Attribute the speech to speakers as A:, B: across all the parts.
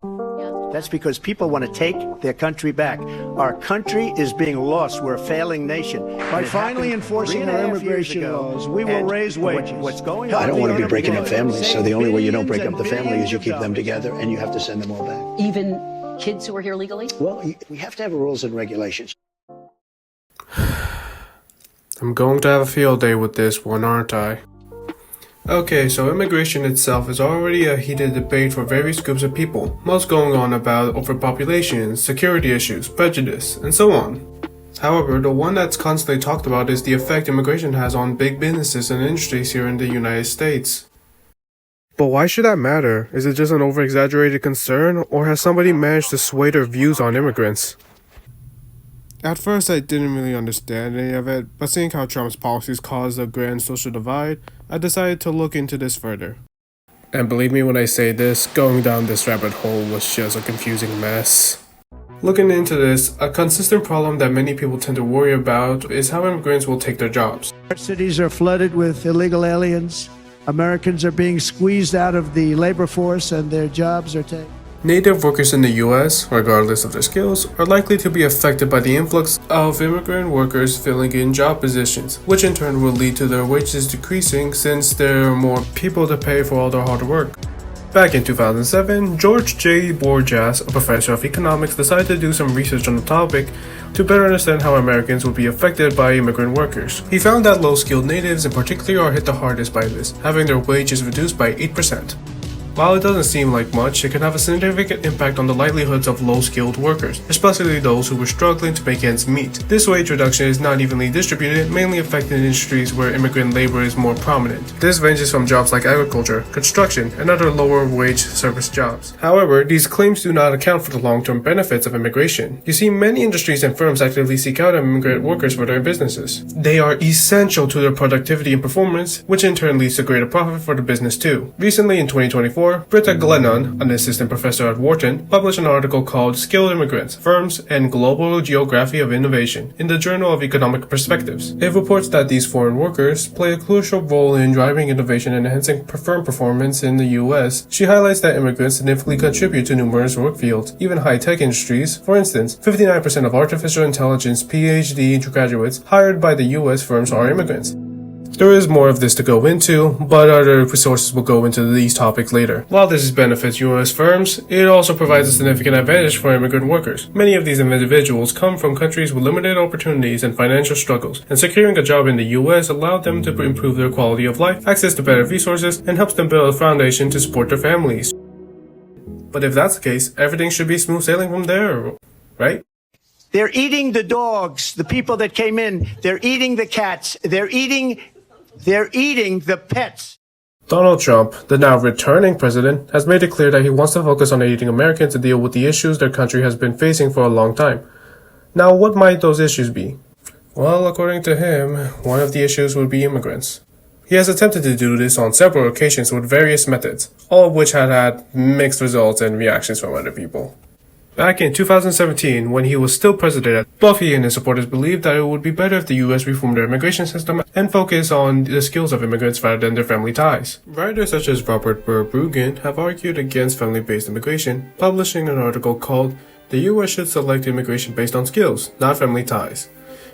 A: That's because people want to take their country back. Our country is being lost. We're a failing nation.
B: By finally enforcing our immigration laws, we will raise wages.
A: What's going on?
C: I don't want to be breaking up families, so the only way you don't break up the family is you keep them together and you have to send them all back.
D: Even kids who are here legally?
C: Well, we have to have rules and regulations.
E: I'm going to have a field day with this one, aren't I? Okay, so immigration itself is already a heated debate for various groups of people, most going on about overpopulation, security issues, prejudice, and so on. However, the one that's constantly talked about is the effect immigration has on big businesses and industries here in the United States. But why should that matter? Is it just an over-exaggerated concern, or has somebody managed to sway their views on immigrants? At first, I didn't really understand any of it, but seeing how Trump's policies caused a grand social divide, I decided to look into this further. And believe me when I say this, going down this rabbit hole was just a confusing mess. Looking into this, a consistent problem that many people tend to worry about is how immigrants will take their jobs.
B: Our cities are flooded with illegal aliens. Americans are being squeezed out of the labor force and their jobs are taken.
E: Native workers in the US, regardless of their skills, are likely to be affected by the influx of immigrant workers filling in job positions, which in turn will lead to their wages decreasing since there are more people to pay for all their hard work. Back in 2007, George J. Borjas, a professor of economics, decided to do some research on the topic to better understand how Americans would be affected by immigrant workers. He found that low-skilled natives in particular are hit the hardest by this, having their wages reduced by 8%. While it doesn't seem like much, it can have a significant impact on the livelihoods of low-skilled workers, especially those who were struggling to make ends meet. This wage reduction is not evenly distributed, mainly affecting industries where immigrant labor is more prominent. This ranges from jobs like agriculture, construction, and other lower-wage service jobs. However, these claims do not account for the long-term benefits of immigration. You see, many industries and firms actively seek out immigrant workers for their businesses. They are essential to their productivity and performance, which in turn leads to greater profit for the business too. Recently, in 2024, Britta, Glennon, an assistant professor at Wharton, published an article called Skilled Immigrants, Firms, and Global Geography of Innovation in the Journal of Economic Perspectives. It reports that these foreign workers play a crucial role in driving innovation and enhancing firm performance in the US. She highlights that immigrants significantly contribute to numerous work fields, even high-tech industries. For instance, 59% of artificial intelligence PhD graduates hired by the US firms are immigrants. There is more of this to go into, but other resources will go into these topics later. While this benefits US firms, it also provides a significant advantage for immigrant workers. Many of these individuals come from countries with limited opportunities and financial struggles, and securing a job in the US allowed them to improve their quality of life, access to better resources, and helps them build a foundation to support their families. But if that's the case, everything should be smooth sailing from there, right?
A: They're eating the dogs, the people that came in. They're eating the cats. They're eating the pets.
E: Donald Trump, the now returning president, has made it clear that he wants to focus on aiding Americans to deal with the issues their country has been facing for a long time. Now, what might those issues be? Well, according to him, one of the issues would be immigrants. He has attempted to do this on several occasions with various methods, all of which had mixed results and reactions from other people. Back in 2017, when he was still president, both he and his supporters believed that it would be better if the US reformed their immigration system and focus on the skills of immigrants rather than their family ties. Writers such as VerBruggen have argued against family-based immigration, publishing an article called "The US Should Select Immigration Based on Skills, Not Family Ties."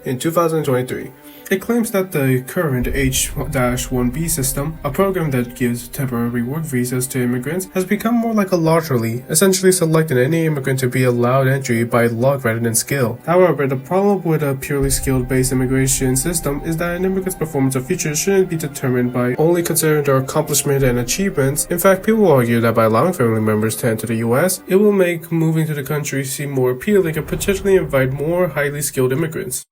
E: In 2023, it claims that the current H-1B system, a program that gives temporary work visas to immigrants, has become more like a lottery, essentially selecting any immigrant to be allowed entry by luck rather than skill. However, the problem with a purely skill-based immigration system is that an immigrant's performance or future shouldn't be determined by only considering their accomplishment and achievements. In fact, people argue that by allowing family members to enter the US, it will make moving to the country seem more appealing and potentially invite more highly skilled immigrants.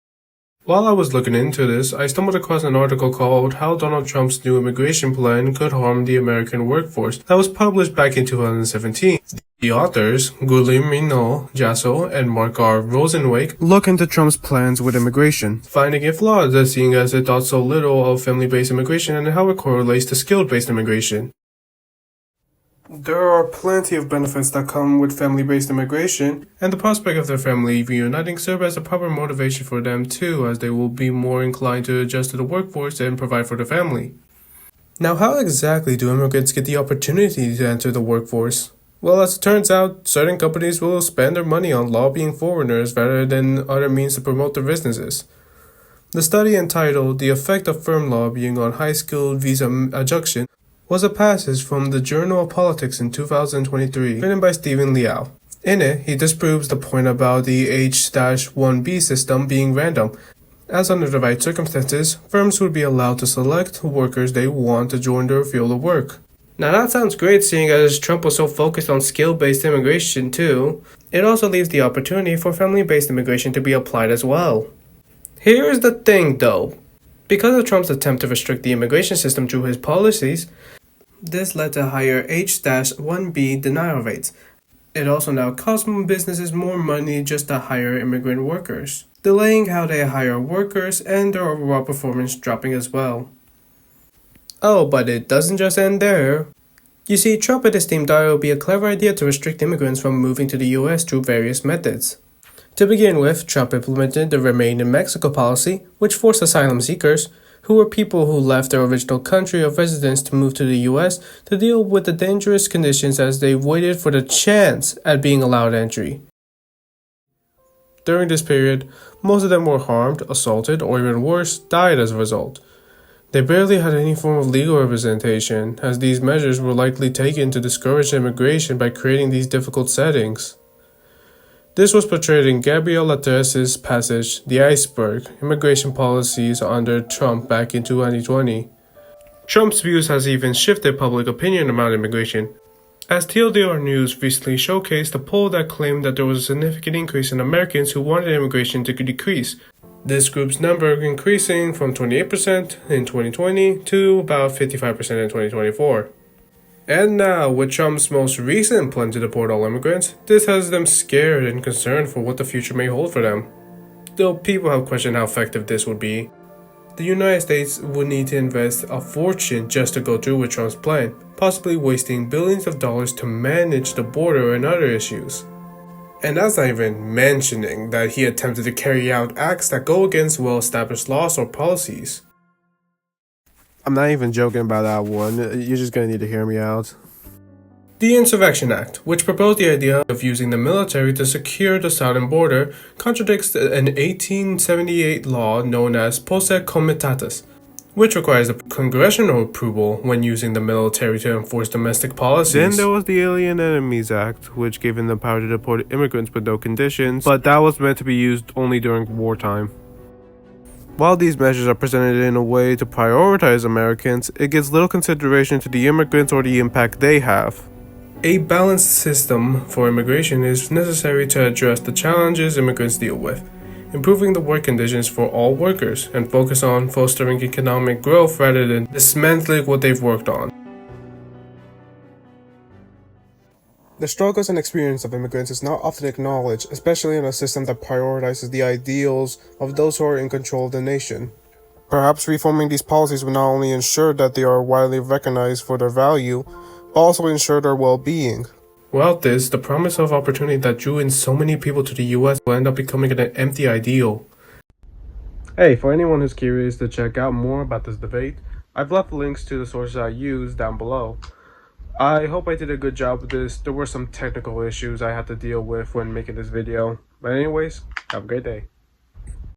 E: While I was looking into this, I stumbled across an article called How Donald Trump's New Immigration Plan Could Harm the American Workforce that was published back in 2017. The authors, Guillermina, Jasso, and Mark R. Rosenzweig, look into Trump's plans with immigration, finding it flawed, seeing as it thought so little of family-based immigration and how it correlates to skill-based immigration. There are plenty of benefits that come with family-based immigration, and the prospect of their family reuniting serve as a proper motivation for them too, as they will be more inclined to adjust to the workforce and provide for their family. Now, how exactly do immigrants get the opportunity to enter the workforce? Well, as it turns out, certain companies will spend their money on lobbying foreigners rather than other means to promote their businesses. The study entitled The Effect of Firm Lobbying on High-Skilled Visa Adjudication was a passage from the Journal of Politics in 2023, written by Stephen Liao. In it, he disproves the point about the H-1B system being random, as under the right circumstances, firms would be allowed to select workers they want to join their field of work. Now that sounds great, seeing as Trump was so focused on skill-based immigration too. It also leaves the opportunity for family-based immigration to be applied as well. Here's the thing though. Because of Trump's attempt to restrict the immigration system through his policies, this led to higher H-1B denial rates. It also now costs businesses more money just to hire immigrant workers, delaying how they hire workers and their overall performance dropping as well. Oh, but it doesn't just end there. You see, Trump and his team thought it would be a clever idea to restrict immigrants from moving to the US through various methods. To begin with, Trump implemented the Remain in Mexico policy, which forced asylum seekers, who were people who left their original country of residence to move to the US, to deal with the dangerous conditions as they waited for the chance at being allowed entry. During this period, most of them were harmed, assaulted, or even worse, died as a result. They barely had any form of legal representation, as these measures were likely taken to discourage immigration by creating these difficult settings. This was portrayed in Gabriela Lastres' passage, The Iceberg, Immigration Policies under Trump back in 2020. Trump's views has even shifted public opinion about immigration, as TLDR News recently showcased a poll that claimed that there was a significant increase in Americans who wanted immigration to decrease, this group's number increasing from 28% in 2020 to about 55% in 2024. And now, with Trump's most recent plan to deport all immigrants, this has them scared and concerned for what the future may hold for them. Though people have questioned how effective this would be, the United States would need to invest a fortune just to go through with Trump's plan, possibly wasting billions of dollars to manage the border and other issues. And that's not even mentioning that he attempted to carry out acts that go against well-established laws or policies. I'm not even joking about that one. You're just gonna need to hear me out. The Insurrection Act, which proposed the idea of using the military to secure the southern border, contradicts an 1878 law known as Posse Comitatus, which requires the congressional approval when using the military to enforce domestic policies. Then there was the Alien Enemies Act, which gave them the power to deport immigrants with no conditions, but that was meant to be used only during wartime. While these measures are presented in a way to prioritize Americans, it gives little consideration to the immigrants or the impact they have. A balanced system for immigration is necessary to address the challenges immigrants deal with, improving the work conditions for all workers, and focus on fostering economic growth rather than dismantling what they've worked on. The struggles and experience of immigrants is not often acknowledged, especially in a system that prioritizes the ideals of those who are in control of the nation. Perhaps reforming these policies will not only ensure that they are widely recognized for their value, but also ensure their well-being. Without this, the promise of opportunity that drew in so many people to the US will end up becoming an empty ideal. Hey, for anyone who's curious to check out more about this debate, I've left links to the sources I used down below. I hope I did a good job with this. There were some technical issues I had to deal with when making this video. But anyways, have a great day.